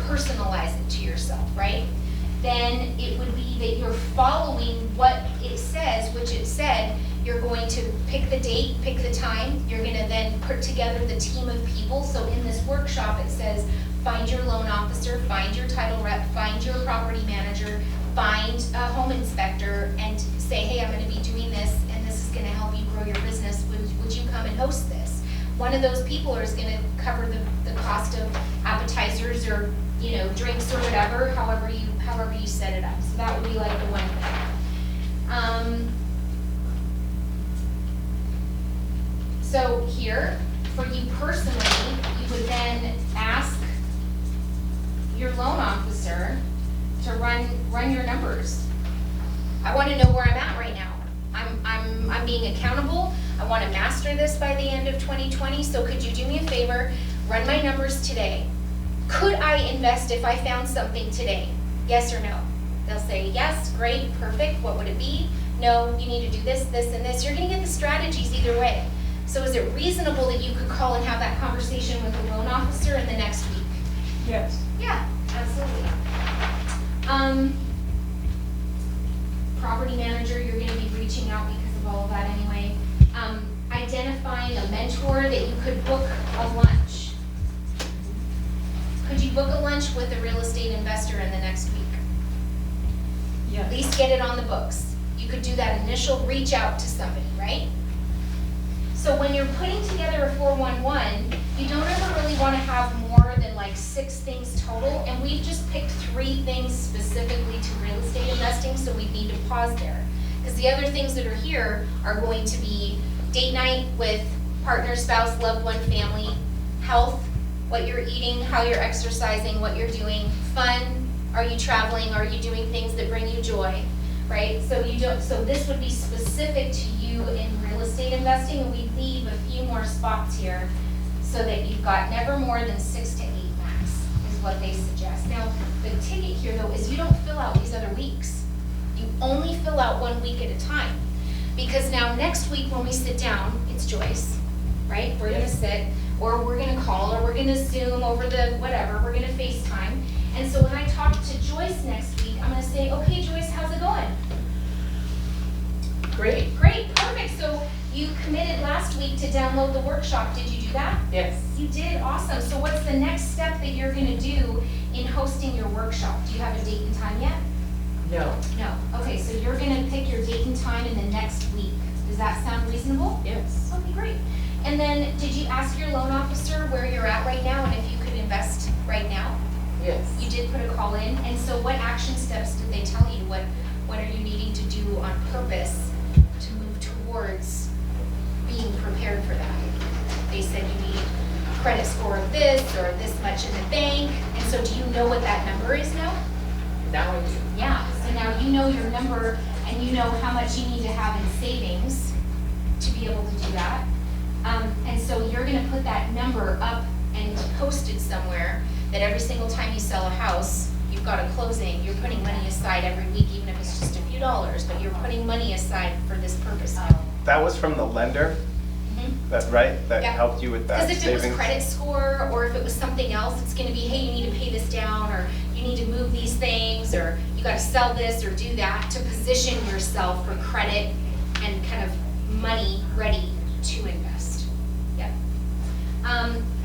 personalize it to yourself, right? Then it would be that you're following what it says, which it said, you're going to pick the date, pick the time, you're gonna then put together the team of people. So in this workshop, it says, find your loan officer, find your title rep, find your property manager, find a home inspector, and say, hey, I'm gonna be doing this, and this is gonna help you grow your business. Would you come and host this? One of those people is gonna cover the cost of appetizers or, you know, drinks or whatever, however you set it up. So that would be like the one thing. So here, for you personally, you would then ask your loan officer to run your numbers. I want to know where I'm at right now. I'm being accountable. I want to master this by the end of 2020. So could you do me a favor? Run my numbers today. Could I invest if I found something today? Yes or no? They'll say yes, great, perfect. What would it be? No, you need to do this, this, and this. You're going to get the strategies either way. So is it reasonable that you could call and have that conversation with a loan officer in the next week? Yes. Yeah, absolutely. Property manager, you're going to be reaching out because of all of that anyway. Identifying a mentor that you could book a lunch. Could you book a lunch with a real estate investor in the next week? Yes. At least get it on the books. You could do that initial reach out to somebody, right? So when you're putting together a 411, you don't ever really want to have more than like 6 things total, and we've just picked 3 things specifically to real estate investing, so we need to pause there. Because the other things that are here are going to be date night with partner, spouse, loved one, family, health, what you're eating, how you're exercising, what you're doing, fun, are you traveling, are you doing things that bring you joy, right? So this would be specific to you in real estate investing, and we leave a few more spots here so that you've got never more than 6 to 8 max is what they suggest. Now, the ticket here though is you don't fill out these other weeks. You only fill out 1 week at a time. Because now next week when we sit down, it's Joyce, right? We're gonna sit, or we're gonna call, or we're gonna Zoom over the whatever, we're gonna FaceTime. And so when I talk to Joyce next week, I'm gonna say, okay, Joyce, how's it going? Great. Great, perfect. So you committed last week to download the workshop. Did you do that? Yes. You did, awesome. So what's the next step that you're gonna do in hosting your workshop? Do you have a date and time yet? No. No. Okay, so you're gonna pick your date and time in the next week. Does that sound reasonable? Yes. Okay, great. And then did you ask your loan officer where you're at right now and if you could invest right now? Yes. You did put a call in, and so what action steps did they tell you? What are you needing to do on purpose to move towards being prepared for that? They said you need a credit score of this or this much in the bank, and so do you know what that number is now? Now I do. Yeah, so now you know your number and you know how much you need to have in savings to be able to do that. And so you're gonna put that number up and post it somewhere that every single time you sell a house, you've got a closing, you're putting money aside every week, even if it's just a few dollars, but you're putting money aside for this purpose now. That was from the lender, that right? That Yeah. helped you with that Because if it was savings? credit score, or if it was something else, it's gonna be, hey, you need to pay this down, or you need to move these things, or you gotta sell this or do that to position yourself for credit and kind of money ready to invest. Yep.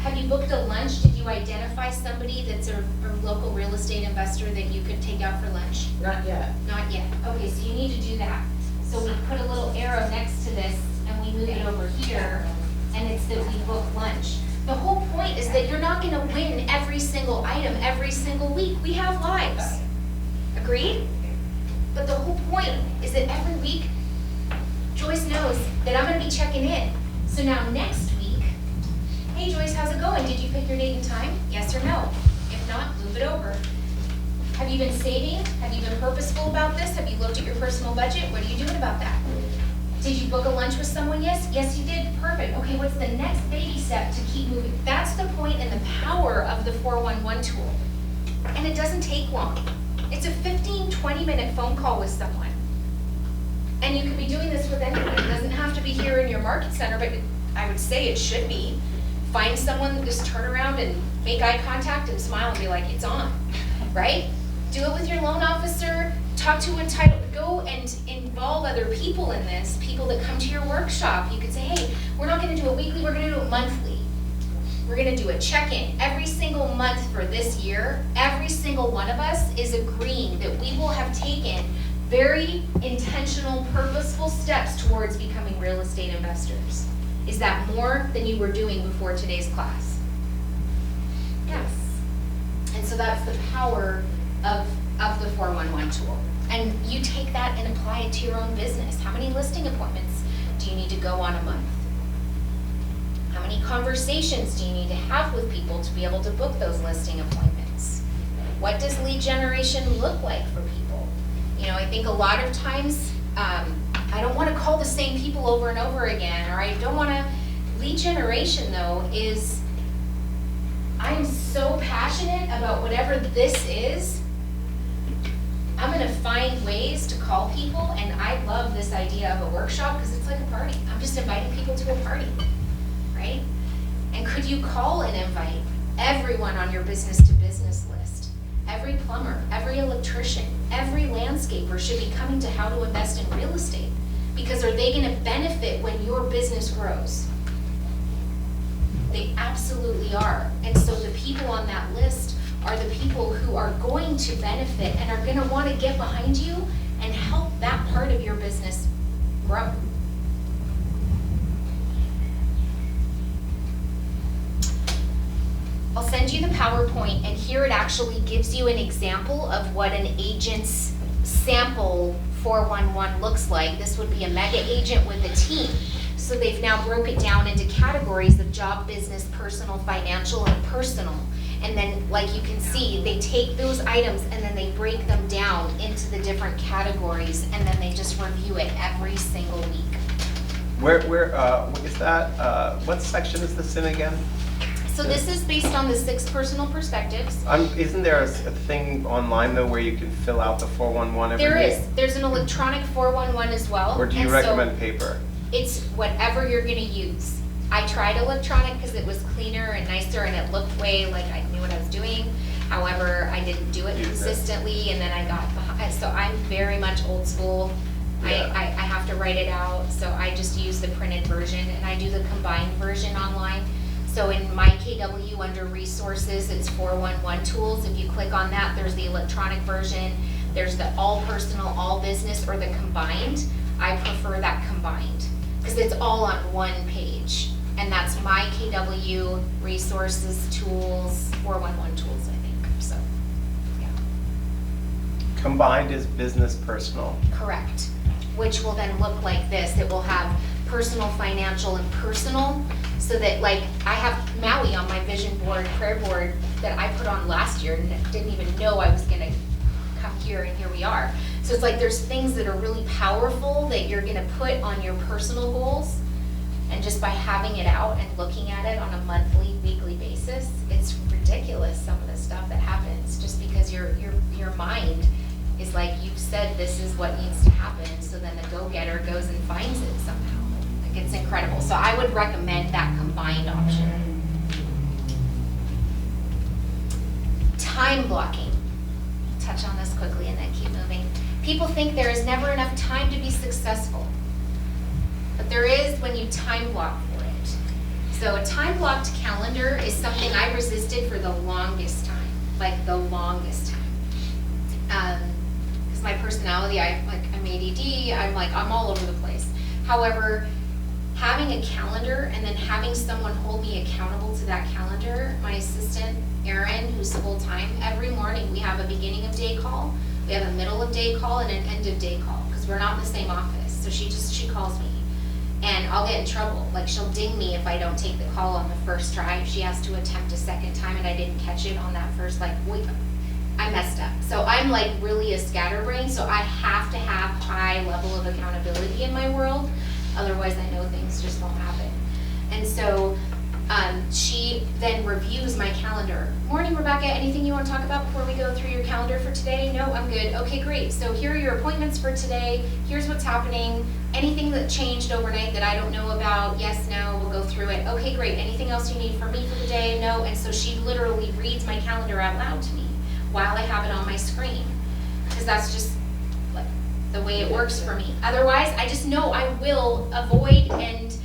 Have you booked a lunch? Did you identify somebody that's a local real estate investor that you could take out for lunch? Not yet. Not yet. Okay, so you need to do that. So we put a little arrow next to this and we move it over here, and it's that we book lunch. The whole point is that you're not gonna win every single item every single week. We have lives. Agreed? But the whole point is that every week, Joyce knows that I'm gonna be checking in. So now next week, hey Joyce, how's it going? Did you pick your date and time? Yes or no? If not, move it over. Have you been saving? Have you been purposeful about this? Have you looked at your personal budget? What are you doing about that? Did you book a lunch with someone? Yes? Yes, you did. Perfect. Okay, what's the next baby step to keep moving? That's the point and the power of the 411 tool. And it doesn't take long. It's a 15, 20-minute phone call with someone. And you could be doing this with anyone. It doesn't have to be here in your market center, but I would say it should be. find someone, just turn around and make eye contact and smile and be like, it's on, right? Do it with your loan officer, talk to a title, go and involve other people in this, people that come to your workshop. You could say, hey, we're not gonna do it weekly, we're gonna do it monthly. We're gonna do a check-in every single month for this year. Every single one of us is agreeing that we will have taken very intentional, purposeful steps towards becoming real estate investors. Is that more than you were doing before today's class? Yes. And so that's the power of the 411 tool. And you take that and apply it to your own business. How many listing appointments do you need to go on a month? How many conversations do you need to have with people to be able to book those listing appointments? What does lead generation look like for people? You know, I think a lot of times, I don't want to call the same people over and over again, or I don't want to. Lead generation, though, is, I am so passionate about whatever this is. I'm going to find ways to call people, and I love this idea of a workshop because it's like a party. I'm just inviting people to a party, right? And could you call and invite everyone on your business-to-business list? Every plumber, every electrician, every landscaper should be coming to How to Invest in Real Estate, because are they going to benefit when your business grows? They absolutely are. And so the people on that list are the people who are going to benefit and are going to want to get behind you and help that part of your business grow. I'll send you the PowerPoint, and here it actually gives you an example of what an agent's sample 411 looks like. This would be a mega agent with a team. So they've now broke it down into categories of job, business, personal, financial, and personal. And then, like you can see, they take those items and then they break them down into the different categories, and then they just review it every single week. Where is that? What section is this in again? So this is based on the 6 personal perspectives. Isn't there a thing online though where you can fill out the 411 every There week? is. There's an electronic 411 as well. Or do you and recommend paper? It's whatever you're gonna use. I tried electronic because it was cleaner and nicer and it looked way like I knew what I was doing. However, I didn't do it consistently, and then I got behind. So I'm very much old school. Yeah. I have to write it out, so I just use the printed version, and I do the combined version online. So in my KW under resources, it's 411 tools. If you click on that, there's the electronic version. There's the all personal, all business, or the combined. I prefer that combined because it's all on one page. And that's my KW resources tools, 411 tools, I think. So, yeah. Combined is business personal. Correct. Which will then look like this. It will have personal, financial, and personal. So that, like, I have Maui on my vision board, prayer board that I put on last year and didn't even know I was gonna come here, and here we are. So it's like there's things that are really powerful that you're gonna put on your personal goals, and just by having it out and looking at it on a monthly, weekly basis, it's ridiculous some of the stuff that happens just because your mind is like, you've said this is what needs to happen, so then the go-getter goes and finds it somehow. Like, it's incredible. So I would recommend that combined option. Time blocking. Touch on this quickly and then keep moving. People think there is never enough time to be successful, but there is when you time block for it. So a time blocked calendar is something I resisted for the longest time, like the longest time. Because my personality, I'm ADD, I'm all over the place. However, having a calendar and then having someone hold me accountable to that calendar, my assistant, Erin, who's full-time, every morning we have a beginning of day call, we have a middle of day call, and an end of day call, because we're not in the same office. So she calls me, and I'll get in trouble. Like, she'll ding me if I don't take the call on the first try. If she has to attempt a second time and I didn't catch it on that first, I messed up. So I'm like really a scatterbrain, so I have to have high level of accountability in my world. Otherwise, I know things just won't happen. And so she then reviews my calendar. Morning, Rebecca, anything you want to talk about before we go through your calendar for today? No, I'm good. Okay, great. So here are your appointments for today. Here's what's happening. Anything that changed overnight that I don't know about? Yes, no, we'll go through it. Okay, great. Anything else you need from me for the day? No. And so she literally reads my calendar out loud to me while I have it on my screen. Because that's just like the way it works for me. Otherwise, I just know I will avoid and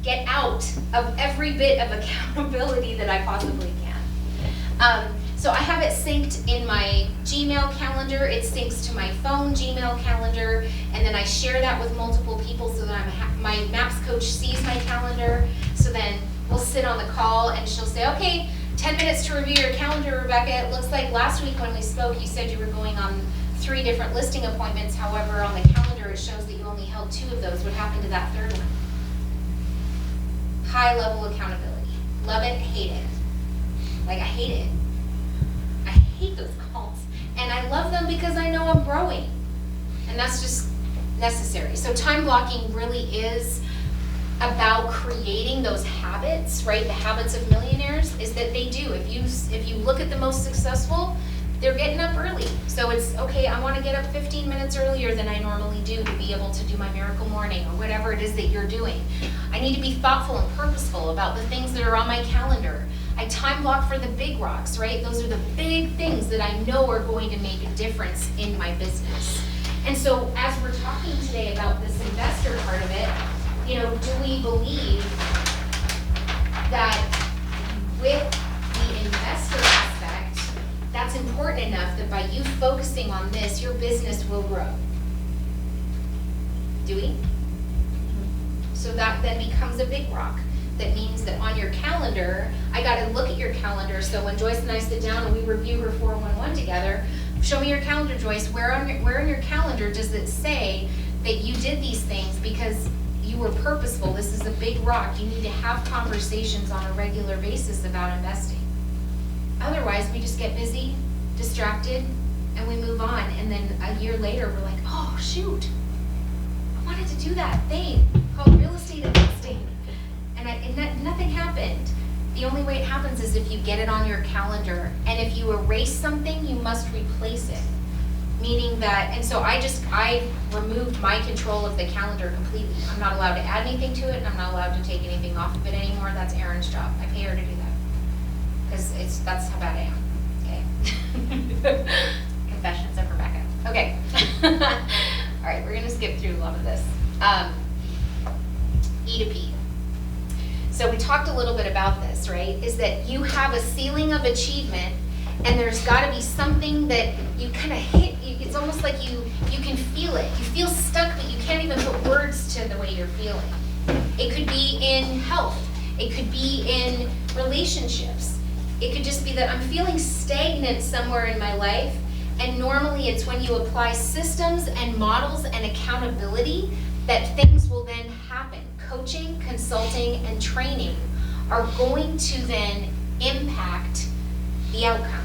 get out of every bit of accountability that I possibly can. So I have it synced in my Gmail calendar, it syncs to my phone Gmail calendar, and then I share that with multiple people so that my MAPS coach sees my calendar. So then we'll sit on the call and she'll say, okay, 10 minutes to review your calendar, Rebecca. It looks like last week when we spoke, you said you were going on 3 different listing appointments. However, on the calendar, it shows that you only held 2 of those. What happened to that third one? High level accountability. Love it, hate it. Like, I hate it. I hate those calls. And I love them because I know I'm growing. And that's just necessary. So time blocking really is about creating those habits, right? The habits of millionaires is that they do. If you look at the most successful, they're getting up early. So it's, okay, I want to get up 15 minutes earlier than I normally do to be able to do my miracle morning or whatever it is that you're doing. I need to be thoughtful and purposeful about the things that are on my calendar. I time block for the big rocks, right? Those are the big things that I know are going to make a difference in my business. And so as we're talking today about this investor part of it, do we believe that with the investor aspect, that's important enough that by you focusing on this, your business will grow? Do we? So that then becomes a big rock. That means that on your calendar, I got to look at your calendar. So when Joyce and I sit down and we review her 411 together, show me your calendar, Joyce. Where in your calendar does it say that you did these things because you were purposeful? This is a big rock. You need to have conversations on a regular basis about investing. Otherwise, we just get busy, distracted, and we move on. And then a year later, we're like, oh, shoot. I wanted to do that thing called real estate investing. And nothing happened. The only way it happens is if you get it on your calendar. And if you erase something, you must replace it. Meaning that, and so I removed my control of the calendar completely. I'm not allowed to add anything to it, and I'm not allowed to take anything off of it anymore. That's Erin's job. I pay her to do that. Because that's how bad I am. Okay. Confessions of Rebecca. Okay. All right, we're gonna skip through a lot of this. E to P. So we talked a little bit about this, right? Is that you have a ceiling of achievement, and there's got to be something that you kind of hit. It's almost like you can feel it. You feel stuck, but you can't even put words to the way you're feeling. It could be in health. It could be in relationships. It could just be that I'm feeling stagnant somewhere in my life, and normally it's when you apply systems and models and accountability that things will then happen. Coaching, consulting, and training are going to then impact the outcome.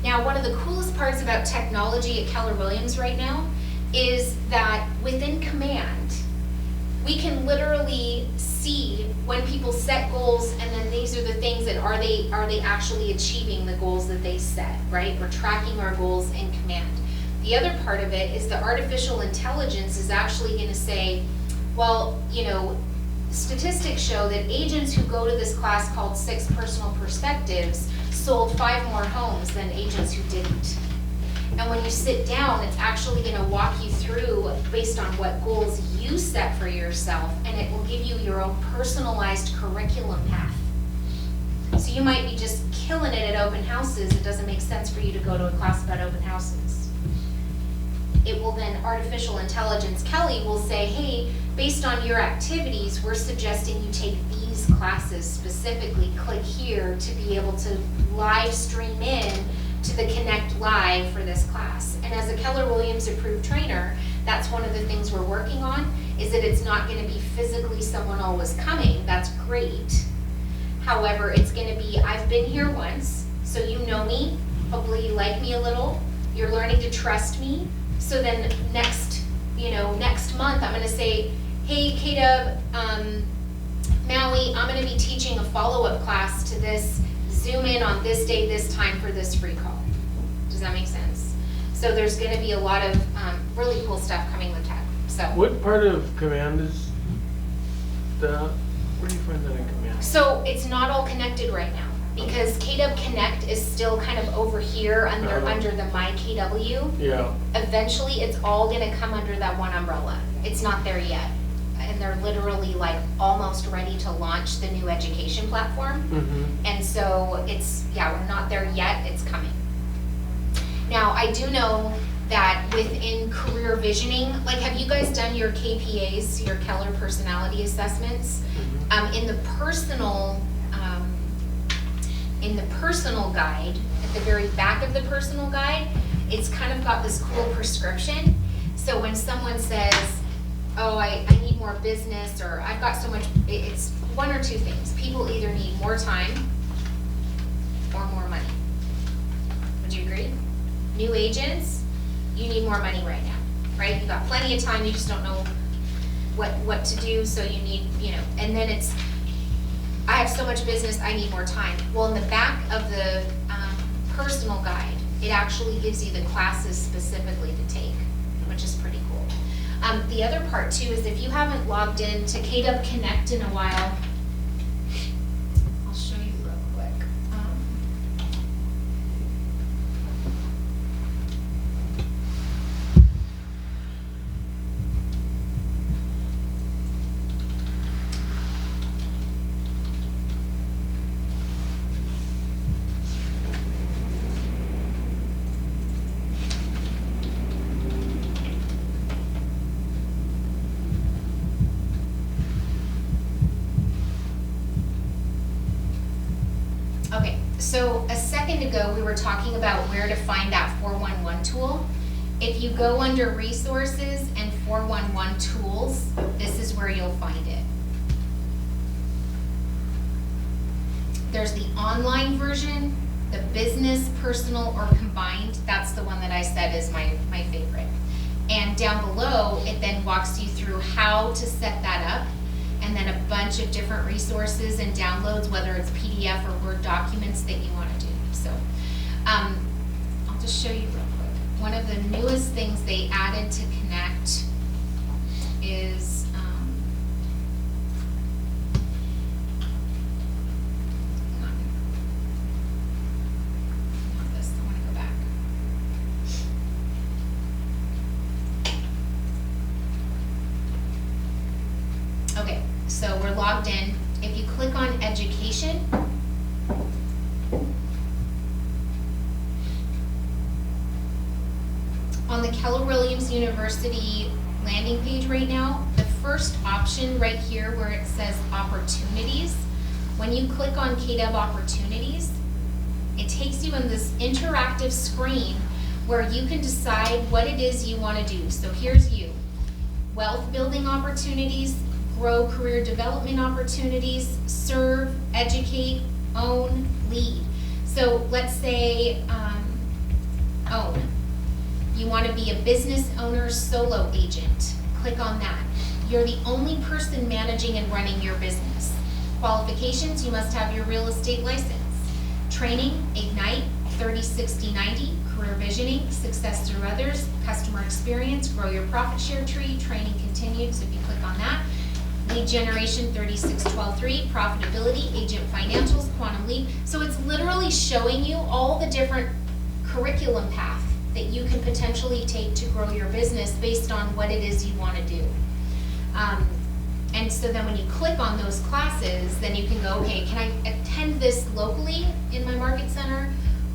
Now, one of the coolest parts about technology at Keller Williams right now is that within Command, we can literally see when people set goals, and then these are the things that are they actually achieving the goals that they set, right? We're tracking our goals in Command. The other part of it is the artificial intelligence is actually going to say, well, statistics show that agents who go to this class called 6 Personal Perspectives sold 5 more homes than agents who didn't. And when you sit down, it's actually going to walk you through based on what goals you set for yourself, and it will give you your own personalized curriculum path. So you might be just killing it at open houses. It doesn't make sense for you to go to a class about open houses. It will then, artificial intelligence, Kelly will say, hey, based on your activities, we're suggesting you take these classes specifically. Click here to be able to live stream in to the Connect Live for this class. And as a Keller Williams approved trainer, that's one of the things we're working on, is that it's not going to be physically someone always coming. That's great. However, it's going to be, I've been here once, so you know me. Hopefully you like me a little. You're learning to trust me. So then next month, I'm going to say, hey, KW, Maui, I'm gonna be teaching a follow-up class to this, Zoom in on this day, this time for this free call. Does that make sense? So there's gonna be a lot of really cool stuff coming with tech, so. What part of command is that? Where do you find that in command? So it's not all connected right now, because KW Connect is still kind of over here under the My KW. Yeah. Eventually, it's all gonna come under that one umbrella. It's not there yet. And they're literally like almost ready to launch the new education platform. Mm-hmm. And so it's, yeah, we're not there yet, it's coming. Now, I do know that within career visioning, like, have you guys done your KPAs, your Keller personality assessments? In the personal guide, at the very back of the personal guide, it's kind of got this cool prescription. So when someone says, oh, I need more business, or I've got so much, it's one or two things. People either need more time or more money. Would you agree? New agents, you need more money right now, right? You've got plenty of time, you just don't know what to do, so you need, and then it's, I have so much business, I need more time. Well, in the back of the personal guide, it actually gives you the classes specifically to take, which is pretty cool. The other part too is if you haven't logged in to KW Connect in a while, I'll show you real quick. Okay, so a second ago, we were talking about where to find that 411 tool. If you go under Resources and 411 Tools, this is where you'll find it. There's the online version, the business, personal, or combined. That's the one that I said is my favorite. And down below, it then walks you through how to set that up, and then a bunch of different resources and downloads, whether it's PDF or Word documents that you want to do. So I'll just show you real quick. One of the newest things they added to Connect is hang on. Not this, I want to go back. Okay, so we're logged in. If you click on Education, on the Keller Williams University landing page right now, the first option right here where it says Opportunities, when you click on KW Opportunities, it takes you in this interactive screen where you can decide what it is you want to do. So here's you. Wealth building opportunities, grow career development opportunities, serve, educate, own, lead. So let's say own. You want to be a business owner, solo agent. Click on that. You're the only person managing and running your business. Qualifications, you must have your real estate license. Training, Ignite, 30, 60, 90, career visioning, success through others, customer experience, grow your profit share tree, training continued, so if you click on that. Lead generation, 3612.3, profitability, agent financials, quantum lead. So it's literally showing you all the different curriculum path that you can potentially take to grow your business based on what it is you want to do. And so then when you click on those classes, then you can go, okay, can I attend this locally in my market center?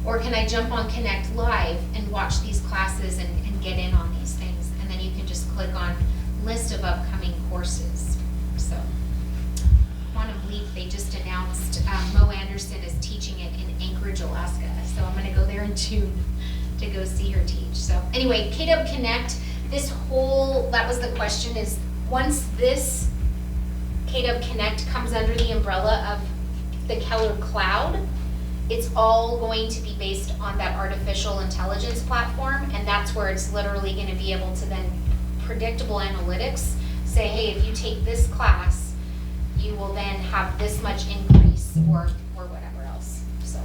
Or can I jump on Connect Live and watch these classes and get in on these things? And then you can just click on list of upcoming courses. So, Quantum Leap, they just announced Mo Anderson is teaching it in Anchorage, Alaska. So I'm going to go there in June to go see her teach. So anyway, KW Connect, this whole, that was the question, is once this KW Connect comes under the umbrella of the Keller Cloud, it's all going to be based on that artificial intelligence platform, and that's where it's literally going to be able to then predictable analytics say, hey, if you take this class, you will then have this much increase or whatever else, so.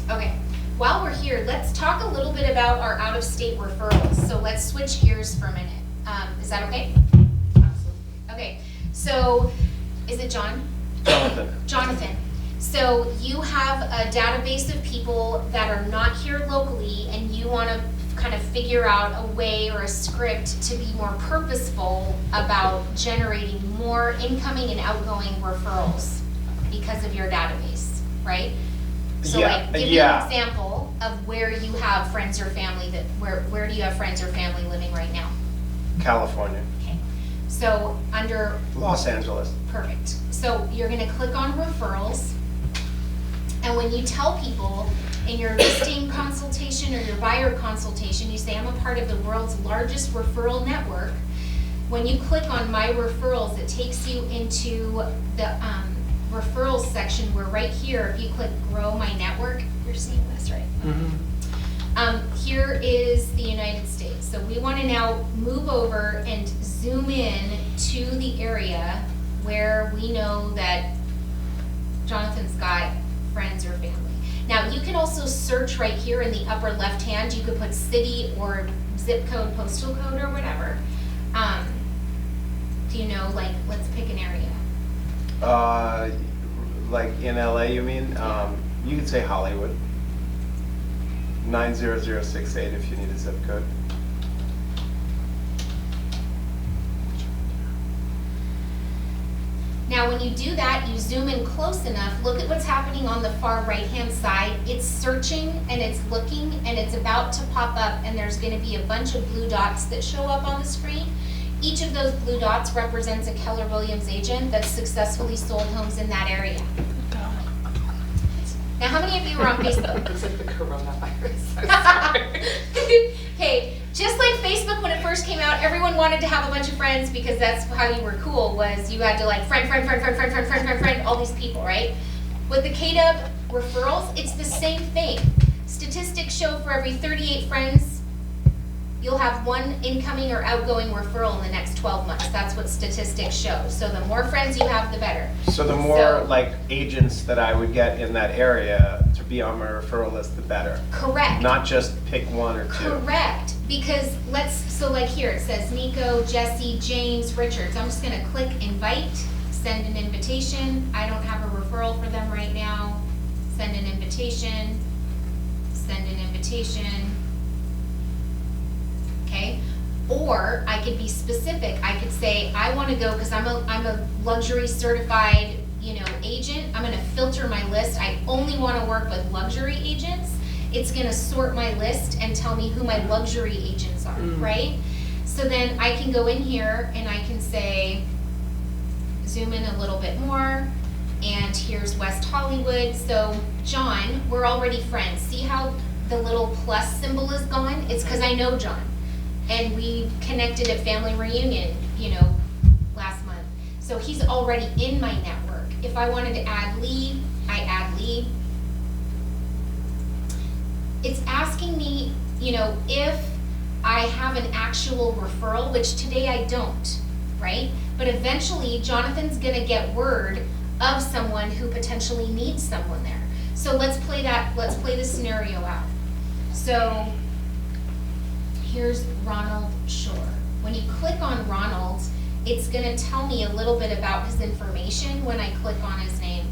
Okay, while we're here, let's talk a little bit about our out-of-state referrals. So let's switch gears for a minute. Is that okay? Absolutely. Okay, so is it John? Jonathan. Jonathan. So you have a database of people that are not here locally and you want to kind of figure out a way or a script to be more purposeful about generating more incoming and outgoing referrals because of your database, right? So Yeah, like, give me an example of where you have friends or family that, where do you have friends or family living right now? California. Okay, so under, Los Angeles. perfect. So you're gonna click on referrals, and when you tell people in your listing consultation or your buyer consultation, you say, I'm a part of the world's largest referral network. When you click on my referrals, it takes you into the referrals section where right here, if you click grow my network, you're seeing this, right? Here is the United States. So we want to now move over and zoom in to the area where we know that Jonathan's got friends or family. Now you can also search right here in the upper left hand. You could put city or zip code, postal code or whatever. Do you know, like, let's pick an area. Like in LA, you mean? You could say Hollywood. 90068 if you need a zip code. Now, when you do that, you zoom in close enough, look at what's happening on the far right-hand side. It's searching and it's looking and it's about to pop up, and there's gonna be a bunch of blue dots that show up on the screen. Each of those blue dots represents a Keller Williams agent that's successfully sold homes in that area. Now, how many of you are on Facebook? Looks like the coronavirus. I'm sorry. Hey, just like Facebook when it first came out, everyone wanted to have a bunch of friends because that's how you were cool, was you had to like friend, all these people, right? With the KW referrals, it's the same thing. Statistics show for every 38 friends, you'll have one incoming or outgoing referral in the next 12 months. That's what statistics show. So the more friends you have, the better. So the more like agents that I would get in that area to be on my referral list, the better. Correct. Not just pick one or two. Correct, because so like here, it says Nico, Jesse, James, Richards. I'm just gonna click invite, send an invitation. I don't have a referral for them right now. Send an invitation, send an invitation. Okay, or I could be specific. I could say, I wanna go, cause I'm a luxury certified, agent. I'm gonna filter my list. I only wanna work with luxury agents. It's gonna sort my list and tell me who my luxury agents are, right? So then I can go in here and I can say, zoom in a little bit more, and here's West Hollywood. So John, we're already friends. See how the little plus symbol is gone? It's because I know John. And we connected at family reunion, last month. So he's already in my network. If I wanted to add Lee, I add Lee. It's asking me, if I have an actual referral, which today I don't, right? But eventually, Jonathan's gonna get word of someone who potentially needs someone there. So let's play the scenario out. So here's Ronald Shore. When you click on Ronald, it's gonna tell me a little bit about his information when I click on his name.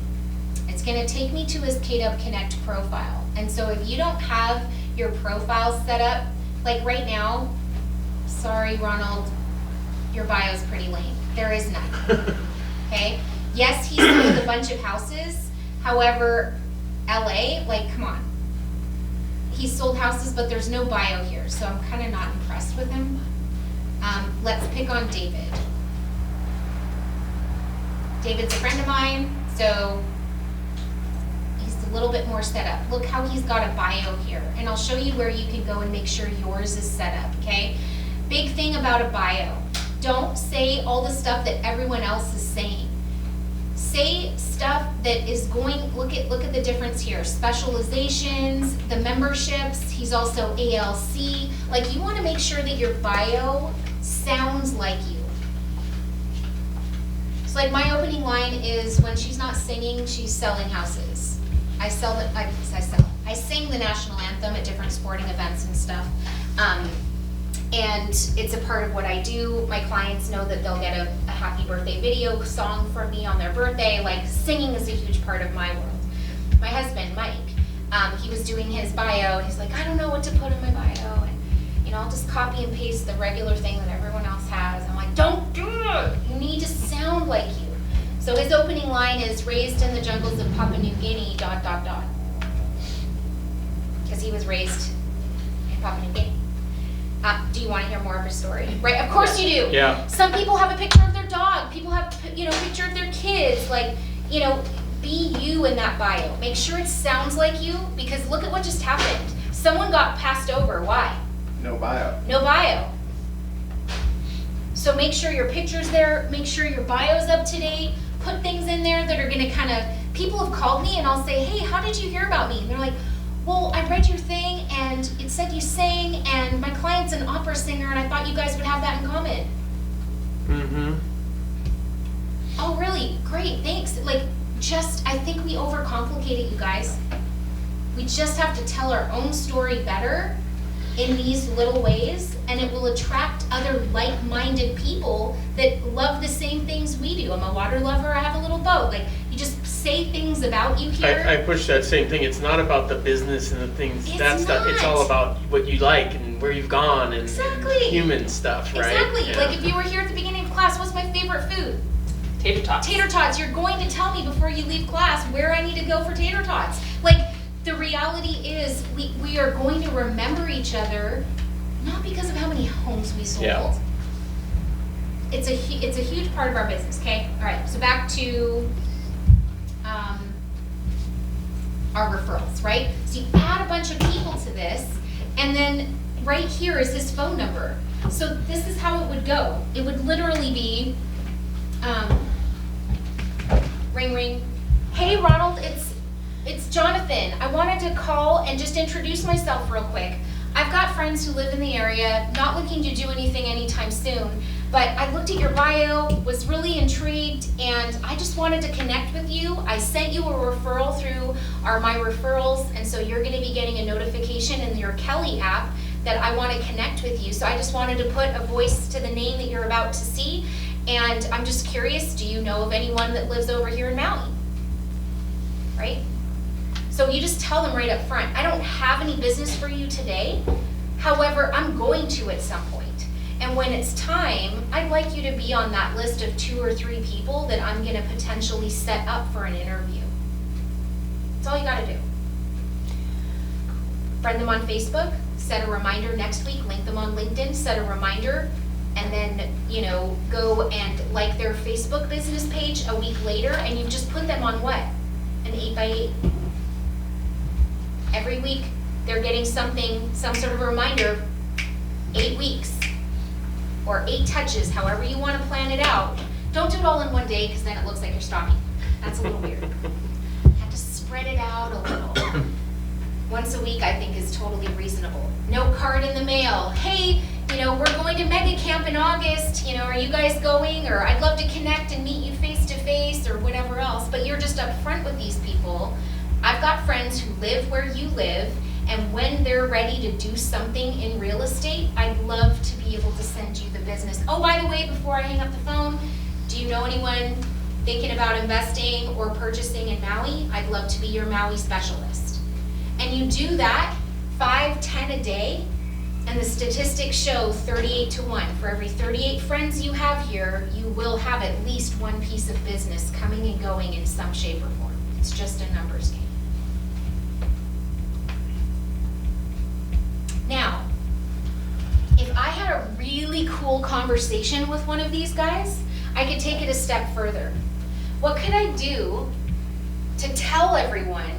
It's gonna take me to his KW Connect profile. And so if you don't have your profile set up, like right now, sorry Ronald, your bio's pretty lame. There is none, okay? Yes, he sold a bunch of houses. However, LA, like, come on. He sold houses, but there's no bio here, so I'm kind of not impressed with him. Let's pick on David. David's a friend of mine, so he's a little bit more set up. Look how he's got a bio here, and I'll show you where you can go and make sure yours is set up, okay? Big thing about a bio. Don't say all the stuff that everyone else is saying. Say stuff that is going, look at the difference here. Specializations, the memberships, he's also ALC. Like, you want to make sure that your bio sounds like you. So like my opening line is, when she's not singing, she's selling houses. I sing the national anthem at different sporting events and stuff. And it's a part of what I do. My clients know that they'll get a happy birthday video song from me on their birthday. Like, singing is a huge part of my world. My husband, Mike, he was doing his bio, and he's like, I don't know what to put in my bio. And, you know, I'll just copy and paste the regular thing that everyone else has. I'm like, don't do it. You need to sound like you. So his opening line is, raised in the jungles of Papua New Guinea, ... Because he was raised in Papua New Guinea. Do you want to hear more of her story? Right, of course you do. Yeah. Some people have a picture of their dog. People have, you know, a picture of their kids. Like, you know, be you in that bio. Make sure it sounds like you, because look at what just happened. Someone got passed over. Why? No bio. No bio. So make sure your picture's there. Make sure your bio's up to date. Put things in there that are going to kind of, people have called me and I'll say, hey, how did you hear about me? And they're like, well, I read your thing and it said you sang, and my client's an opera singer, and I thought you guys would have that in common. Mm-hmm. Oh, really? Great, thanks. Like, I think we overcomplicate it, you guys. We just have to tell our own story better in these little ways, and it will attract other like-minded people that love the same things we do. I'm a water lover, I have a little boat. Like, you just say things about you here. I push that same thing. It's not about the business and the things, It's that stuff. It's not. all about what you like and where you've gone and, Exactly. and human stuff, right? Exactly. Yeah. Like, if you were here at the beginning of class, what's my favorite food? Tater tots. Tater tots. You're going to tell me before you leave class where I need to go for tater tots. Like, the reality is we are going to remember each other, not because of how many homes we sold. Yeah. It's a huge part of our business, okay? All right, so back to our referrals, right? So you add a bunch of people to this, and then right here is his phone number. So this is how it would go. It would literally be, ring, ring. Hey, Ronald, it's Jonathan. I wanted to call and just introduce myself real quick. I've got friends who live in the area, not looking to do anything anytime soon, but I looked at your bio, was really intrigued, and I just wanted to connect with you. I sent you a referral through my referrals, and so you're gonna be getting a notification in your Kelly app that I wanna connect with you. So I just wanted to put a voice to the name that you're about to see, and I'm just curious, do you know of anyone that lives over here in Maui? Right? So you just tell them right up front, I don't have any business for you today, however, I'm going to at some point. And when it's time, I'd like you to be on that list of 2 or 3 people that I'm gonna potentially set up for an interview. That's all you gotta do. Friend them on Facebook, set a reminder next week, link them on LinkedIn, set a reminder, and then, you know, go and like their Facebook business page a week later, and you just put them on what? An 8x8. Every week, they're getting something, some sort of a reminder, 8 weeks, or 8 touches, however you want to plan it out. Don't do it all in one day, because then it looks like you're stalking. That's a little weird. You have to spread it out a little. Once a week, I think, is totally reasonable. No card in the mail. Hey, you know, we're going to Mega Camp in August. You know, are you guys going? Or I'd love to connect and meet you face to face, or whatever else. But you're just upfront with these people. I've got friends who live where you live, and when they're ready to do something in real estate, I'd love to be able to send you the business. Oh, by the way, before I hang up the phone, do you know anyone thinking about investing or purchasing in Maui? I'd love to be your Maui specialist. And you do that 5, 10 a day, and the statistics show 38 to 1. For every 38 friends you have here, you will have at least one piece of business coming and going in some shape or form. It's just a numbers game. Now, if I had a really cool conversation with one of these guys, I could take it a step further. What could I do to tell everyone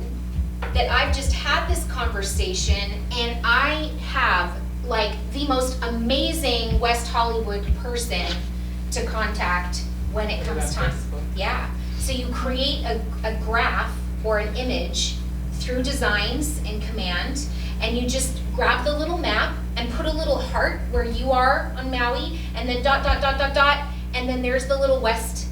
that I've just had this conversation and I have like the most amazing West Hollywood person to contact when it comes time? Yeah. So you create a graph or an image through designs in Command, and you just grab the little map and put a little heart where you are on Maui, and then dot, dot, dot, dot, dot, and then there's the little West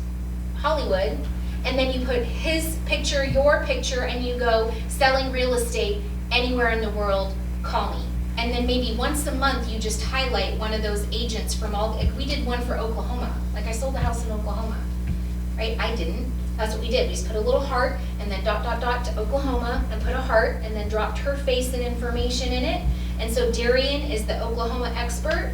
Hollywood, and then you put his picture, your picture, and you go, selling real estate anywhere in the world, call me. And then maybe once a month, you just highlight one of those agents from all, like we did one for Oklahoma. Like I sold a house in Oklahoma, right? I didn't. That's what we did. We just put a little heart and then dot, dot, dot to Oklahoma and put a heart and then dropped her face and information in it. And so Darian is the Oklahoma expert.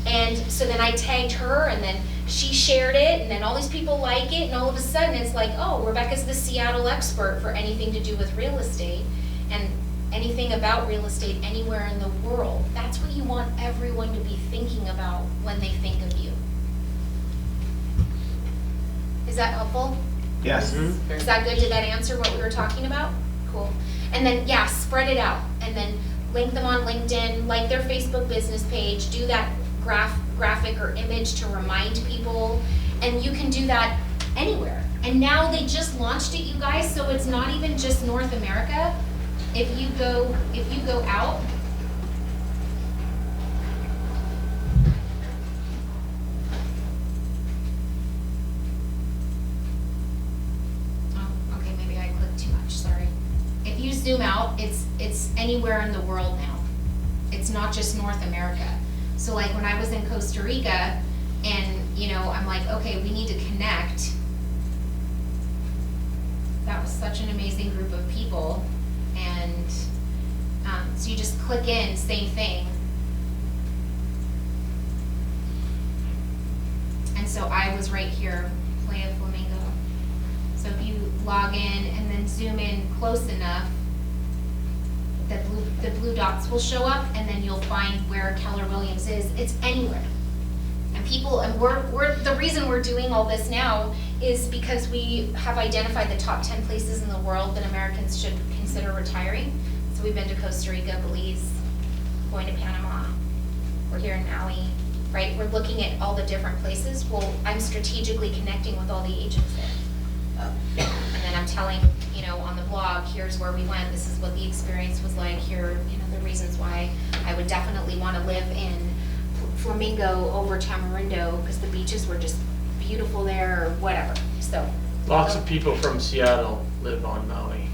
And so then I tagged her and then she shared it and then all these people like it and all of a sudden it's like, oh, Rebecca's the Seattle expert for anything to do with real estate and anything about real estate anywhere in the world. That's what you want everyone to be thinking about when they think of you. Is that helpful? Yes. Mhm. Is that good? Did that answer what we were talking about? Cool. And then, yeah, spread it out. And then link them on LinkedIn, like their Facebook business page, do that graphic or image to remind people. And you can do that anywhere. And now they just launched it, you guys, so it's not even just North America. If you go out, oh, okay, maybe I clicked too much, sorry. If you zoom out, it's anywhere in the world now. It's not just North America. So like when I was in Costa Rica and, you know, I'm like, okay, we need to connect. That was such an amazing group of people. And so you just click in, same thing. And so I was right here, Playa Flamingo. So if you log in and then zoom in close enough, the blue dots will show up and then you'll find where Keller Williams is. It's anywhere. And people, and we're the reason we're doing all this now is because we have identified the top 10 places in the world that Americans should consider retiring. So we've been to Costa Rica, Belize, going to Panama. We're here in Maui, right? We're looking at all the different places. Well, I'm strategically connecting with all the agents there. And then I'm telling, you know, on the blog, here's where we went. This is what the experience was like. Here, you know, the reasons why I would definitely want to live in Flamingo over Tamarindo because the beaches were just beautiful there or whatever. So Lots of people from Seattle live on Maui,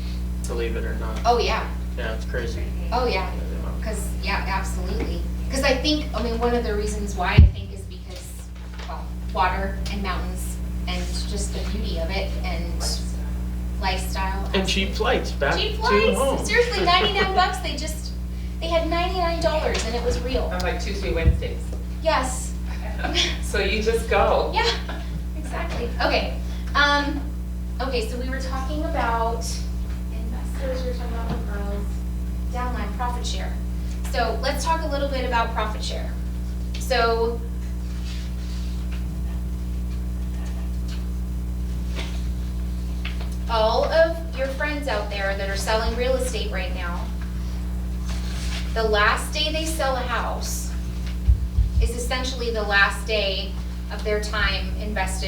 believe it or not. oh yeah, Yeah, it's crazy. oh yeah, because yeah, absolutely. Because I think, I mean, one of the reasons why I think is because, well, water and mountains and just the beauty of it and lifestyle. And cheap flights back Cheap to flights. home. Seriously, $99. They had $99 and it was real. On like Tuesday, Wednesdays. Yes. So you just go. Yeah, exactly. Okay. Okay, so we were talking about investors, we were talking about referrals, downline, profit share. So let's talk a little bit about profit share. So all of your friends out there that are selling real estate right now, the last day they sell a house is essentially the last day of their time invested